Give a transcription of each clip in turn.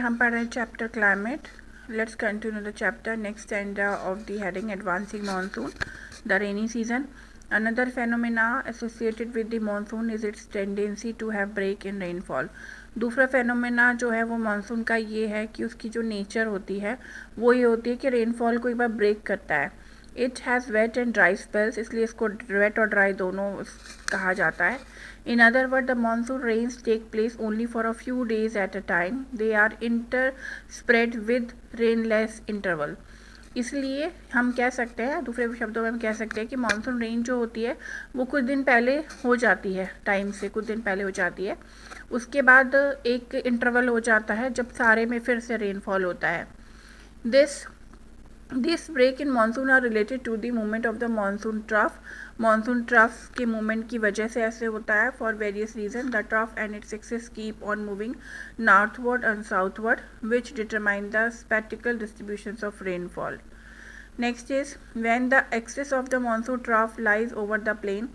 हम पढ़ रहे हैं chapter climate. Let's continue the chapter. Next standard of the heading advancing monsoon, the rainy season. Another phenomena associated with the monsoon is its tendency to have break in rainfall. दूसरा phenomena जो है वो monsoon का ये है कि उसकी जो नेचर होती है वो ये होती है कि रेनफॉल को एक बार ब्रेक करता है. It has wait and dry spells, इसलिए इसको वेट और ड्राई दोनों कहा जाता है. In other words, the monsoon rains take place only for a few days at a time. They are interspread with rainless interval. इसलिए हम कह सकते हैं, दूसरे शब्दों में हम कह सकते हैं कि मानसून रेन जो होती है वो कुछ दिन पहले हो जाती है, टाइम से कुछ दिन पहले हो जाती है. उसके बाद एक इंटरवल हो जाता है जब सारे में फिर से रेनफॉल होता है. This break in monsoon are related to the movement of the monsoon trough. Monsoon trough के movement की वजह से ऐसे होता है. For various reasons, the trough and its axis keep on moving northward and southward, which determine the spatial distributions of rainfall. Next is when the axis of the monsoon trough lies over the plain.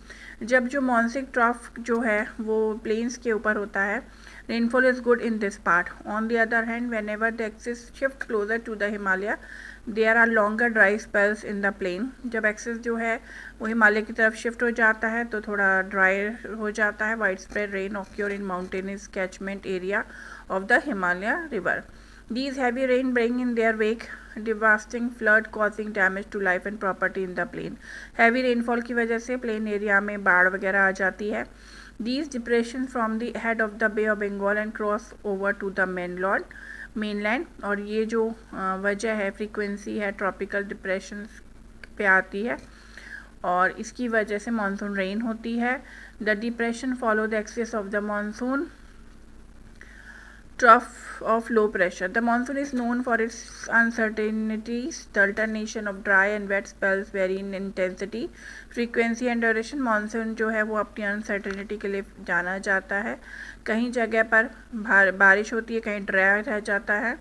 जब जो monsoon trough जो है वो plains के ऊपर होता है, rainfall is good in this part. On the other hand, whenever the axis shift closer to the Himalaya, there are longer dry spells in the plain. जब एक्सेस जो है वो हिमालय की तरफ शिफ्ट हो जाता है तो थोड़ा ड्राई हो जाता है. Wide spread rain occur in mountainous catchment area of the Himalaya river. These heavy rain bring in their wake devastating flood causing damage to life and property in the plain. Heavy rainfall की वजह से plain area में बाढ़ वगैरह आ जाती है. These depressions from the head of the Bay of Bengal and cross over to the mainland. और ये जो वजह है, फ्रीक्वेंसी है, ट्रॉपिकल डिप्रेशन पे आती है और इसकी वजह से मानसून रेन होती है. The depression follow the axis of the monsoon trough of low pressure. The monsoon is known for its uncertainties. The alternation of dry and wet spells vary in intensity, frequency and duration. Monsoon जो है वो अपनी uncertainty के लिए जाना जाता है. कहीं जगह पर बारिश होती है, कहीं ड्राई रह जाता है.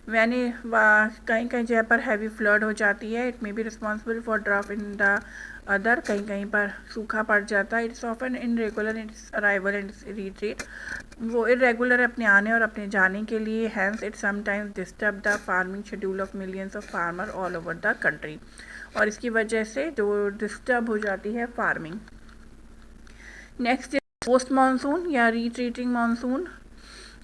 कहीं कहीं जगह पर हैवी फ्लड हो जाती है. It may be responsible for drought in the other. कहीं कहीं पर सूखा पड़ जाता है. It's often irregular in its arrival and retreat. वो इरेगुलर है अपने आने और अपने जाने के लिए. Hence it sometimes disturb the farming schedule of millions of farmer all over the country. और इसकी वजह से जो डिस्टर्ब हो जाती है फार्मिंग. नेक्स्ट पोस्ट मानसून या retreating monsoon.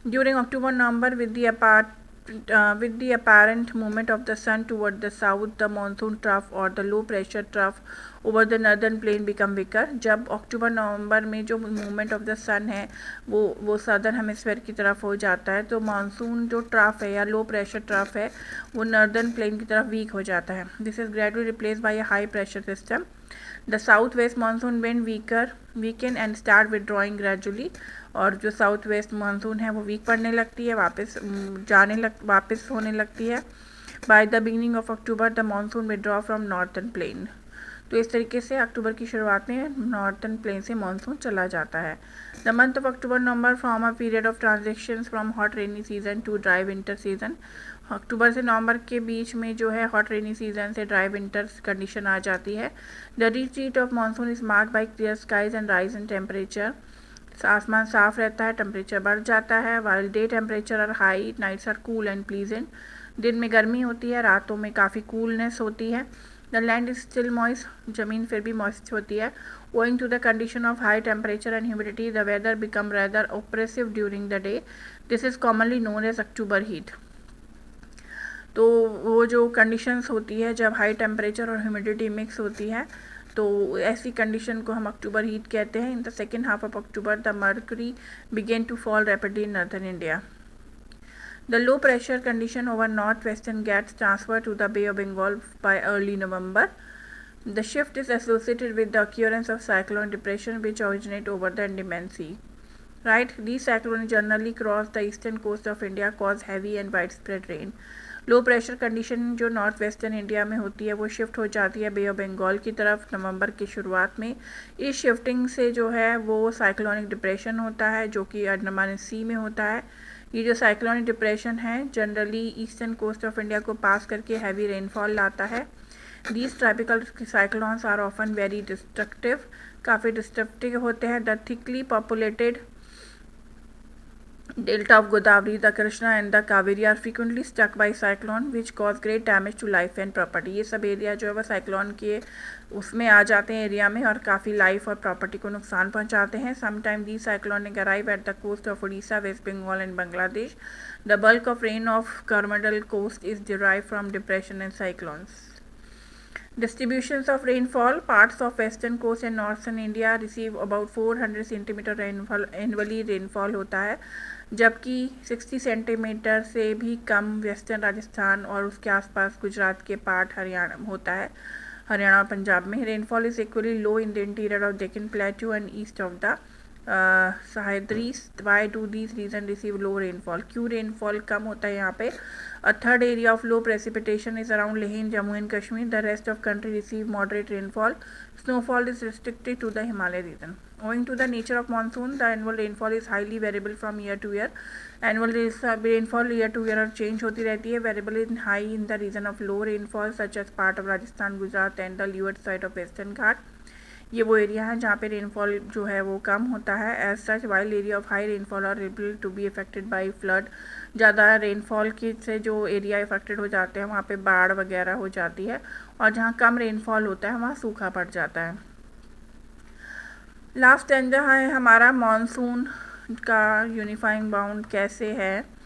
During October November with the apparent movement of the sun toward the south, the monsoon trough or the low pressure trough over the northern plain become weaker. जब अक्टूबर नवंबर में जो movement of the सन है वो southern hemisphere की तरफ हो जाता है तो मानसून जो ट्राफ है या लो प्रेशर ट्राफ है वो नॉर्दर्न प्लेन की तरफ वीक हो जाता है. This is gradually replace by a high pressure system. The south west monsoon wind weaken and start withdrawing gradually. और जो साउथ वेस्ट मानसून है वो वीक पड़ने लगती है, वापस होने लगती है. By the beginning of October the monsoon withdraw from northern plain. तो इस तरीके से अक्टूबर की शुरुआत में नॉर्थर्न प्लेन से मानसून चला जाता है. The month of October November from a period of transition from hot rainy season to dry winter season. अक्टूबर से नवंबर के बीच में जो है हॉट रेनी सीजन से ड्राई विंटर कंडीशन आ जाती है. The retreat of monsoon is marked by clear skies and rise in temperature. आसमान साफ रहता है, टेम्परेचर बढ़ जाता है. While day temperature are high, nights are cool and pleasant. दिन में गर्मी होती है, रातों में काफ़ी कूलनेस होती है. The land is still moist, ज़मीन फिर भी मॉइस्ट होती है. Owing to the condition of high temperature and humidity the weather become rather oppressive during the day. This is commonly known as October heat. तो वो जो कंडीशंस होती है जब हाई टेम्परेचर और ह्यूमिडिटी मिक्स होती है तो ऐसी कंडीशन को हम अक्टूबर हीट कहते हैं. In the second half of October the mercury began to fall rapidly in northern India. The low pressure condition over northwestern gets transferred to the Bay of Bengal by early November. The shift is associated with the occurrence of cyclone depression which originate over the Andaman Sea. Right? These cyclones generally cross the eastern coast of India, cause heavy and widespread rain. Low pressure condition जो north western India में होती है वो shift हो जाती है बे of Bengal की तरफ नवंबर की शुरुआत में. इस शिफ्टिंग से जो है वो साइक्लोनिक डिप्रेशन होता है जो कि अंडमान सी में होता है. ये जो साइक्लोनिक डिप्रेशन है generally eastern coast of India को पास करके हैवी रेनफॉल लाता है. These tropical cyclones are often very destructive, काफ़ी डिस्ट्रक्टिव होते हैं. The thickly populated Delta of Godavari, the Krishna and the Kaveri are frequently struck by cyclone which cause great damage to life and property. ये सब area जो है वह cyclone के उसमें आ जाते हैं एरिया में और काफ़ी लाइफ और प्रॉपर्टी को नुकसान पहुंचाते हैं. Sometime these cyclonic arrive at the coast of Odisha, West Bengal and Bangladesh. The bulk of rain of Coromandel coast is derived from depression and cyclones. Distributions of rainfall. Parts of western coast and northern India receive about 400 centimetre rainfall annually rainfall होता है, जबकि 60 centimetre से भी कम western Rajasthan और उसके आसपास गुजरात के part Haryana होता है. हरियाणा और पंजाब में rainfall is equally low in the interior of Deccan plateau and east of the Sahyadri. Why do these region receive low rainfall? क्यों रेनफॉल कम होता है यहाँ पे? A third area of low precipitation is around Leh in Jammu and Kashmir. The rest of country receive moderate rainfall. Snowfall is restricted to the Himalaya region. Owing to the nature of monsoon, the annual rainfall is highly variable from year to year. Annual rainfall year to year change होती रहती है. Variable in high in the region of low rainfall such as part of Rajasthan, Gujarat and the leeward side of Western Ghat. ये वो area है जहाँ पे rainfall जो है वो कम होता है. As such wild area of high rainfall are able to be affected by flood. ज़्यादा रेनफॉल की से जो एरिया इफेक्टेड हो जाते हैं वहाँ पे बाढ़ वगैरह हो जाती है, और जहाँ कम रेनफॉल होता है वहाँ सूखा पड़ जाता है. लास्ट स्टैंजा है हमारा मानसून का यूनिफाइंग बाउंड कैसे है.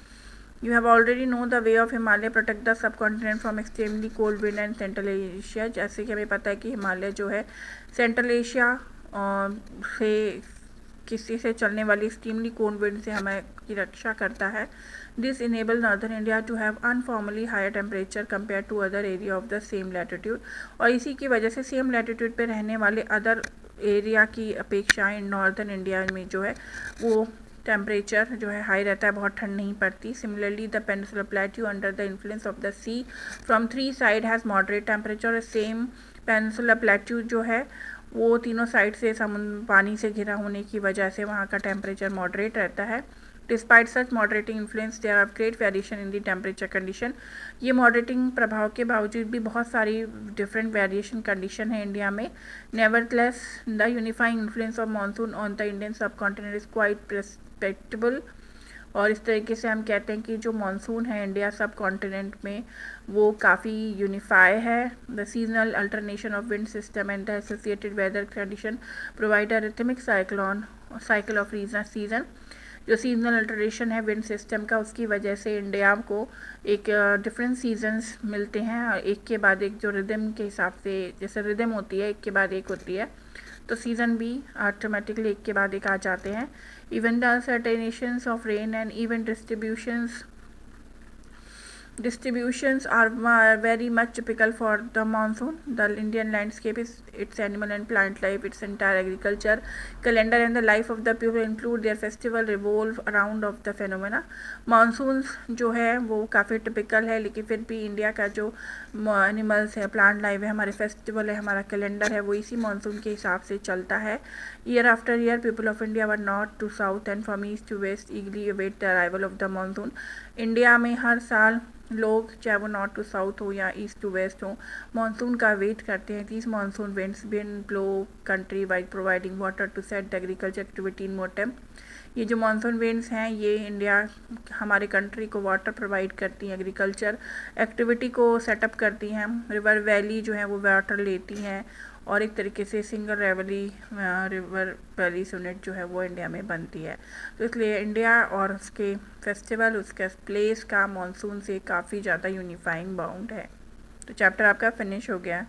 You have already know the way of Himalaya protect the subcontinent from extremely cold wind and Central Asia. जैसे कि हमें पता है कि हिमालय जो है सेंट्रल एशिया से किसी से चलने वाली एक्सट्रीमली कोल्ड विंड से हमें की रक्षा करता है. This enable northern India to have uniformly higher temperature compare to other area of the same latitude. और इसी की वजह से सेम लैटिट्यूड पे रहने वाले अदर एरिया की अपेक्षा नॉर्दर्न इंडिया में जो है वो टेम्परेचर जो है हाई रहता है, बहुत ठंड नहीं पड़ती. Similarly the peninsular plateau under the influence of the sea from 3 side has moderate temperature. Same peninsular plateau जो है वो तीनों साइड से समुद्र पानी से घिरा होने की वजह से वहाँ का टेम्परेचर मॉडरेट रहता है. Despite such moderating influence there are great variation in the temperature condition. ये मॉडरेटिंग प्रभाव के बावजूद भी बहुत सारी डिफरेंट वेरिएशन कंडीशन है इंडिया में. Nevertheless the unifying influence of monsoon on the Indian subcontinent is quite respectable. और इस तरीके से हम कहते हैं कि जो मानसून है इंडिया सब कॉन्टिनेंट में वो काफ़ी यूनिफाई है. The seasonal alternation of wind system and the associated weather condition provide a rhythmic cycle of season. जो सीजनल अल्टरेशन है विंड सिस्टम का उसकी वजह से इंडिया को एक डिफरेंट सीजन्स मिलते हैं, और एक के बाद एक जो रिदम के हिसाब से जैसे रिदम होती है एक के बाद एक होती है, तो सीज़न भी ऑटोमेटिकली एक के बाद एक आ जाते हैं. Even the uncertainties of rain and even distributions are very much typical for the monsoon. The Indian landscape is its animal and plant life, its entire agriculture calendar and the life of the people include their festival revolve around of the phenomena. Monsoons जो है वो काफ़ी typical है, लेकिन फिर भी India का जो एनिमल्स है, प्लांट लाइफ है, हमारे फेस्टिवल है, हमारा कैलेंडर है, वो इसी मानसून के हिसाब से चलता है. Year after year people of India were north to south and from east to west eagerly await the arrival of the monsoon. India में हर साल लोग चाहे वो नॉर्थ टू साउथ हो या ईस्ट टू वेस्ट हो मानसून का वेट करते हैं. these monsoon winds blow country wide providing water to set the agriculture activity in motion. ये जो मानसून विंड्स हैं ये इंडिया हमारे कंट्री को वाटर प्रोवाइड करती हैं, एग्रीकल्चर एक्टिविटी को सेटअप करती हैं. रिवर वैली जो है वो वाटर लेती हैं, और एक तरीके से सिंगल रिवर वैली यूनिट जो है वो इंडिया में बनती है. तो इसलिए इंडिया और उसके फेस्टिवल उसके प्लेस का मानसून से काफ़ी ज़्यादा यूनिफाइंग बाउंड है. तो चैप्टर आपका फिनिश हो गया.